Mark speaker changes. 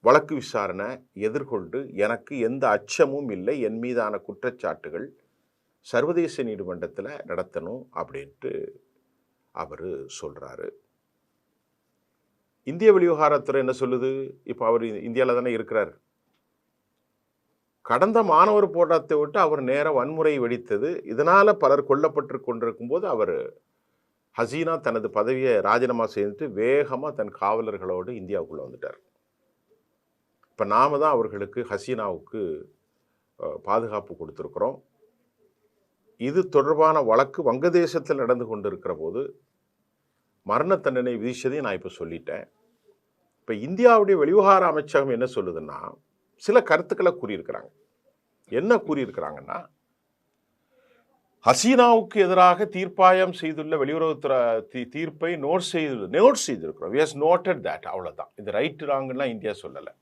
Speaker 1: வழக்கு விசாரணை எதிர்கொண்டு எனக்கு எந்த அச்சமும் இல்லை, என் மீதான குற்றச்சாட்டுகள் சர்வதேச நீதிமன்றத்தில் நடத்தணும் அப்படின்ட்டு அவர் சொல்கிறாரு. இந்திய வெளிவிவகாரத்துறை என்ன சொல்லுது? இப்போ அவர் இந்தியாவில் தானே இருக்கிறார். கடந்த மாணவர் போராட்டத்தை விட்டு அவர் நேர வன்முறை வெடித்தது, இதனால் பலர் கொல்லப்பட்டு கொண்டிருக்கும் போது அவர் ஹசீனா தனது பதவியை ராஜினாமா செய்துட்டு வேகமாக தன் காவலர்களோடு இந்தியாவுக்குள்ளே வந்துட்டார். இப்போ நாம தான் அவர்களுக்கு ஹசீனாவுக்கு பாதுகாப்பு கொடுத்துருக்குறோம். இது தொடர்பான வழக்கு வங்கதேசத்தில் நடந்து கொண்டிருக்கிற போது மரண தண்டனை விதிச்சதையும் நான் இப்போ சொல்லிட்டேன். இப்போ இந்தியாவுடைய வெளிவிவகார அமைச்சகம் என்ன சொல்லுதுன்னா, சில கருத்துக்களை கூறியிருக்கிறாங்க. என்ன கூறியிருக்கிறாங்கன்னா, ஹசீனாவுக்கு எதிராக தீர்ப்பாயம் செய்துள்ள வெளியுறவுத்துறை தீர்ப்பை நோட் செய்திருக்கிறோம். We has noted that. அவ்வளோதான். இது ரைட் ராங்குலாம் இந்தியா சொல்லலை.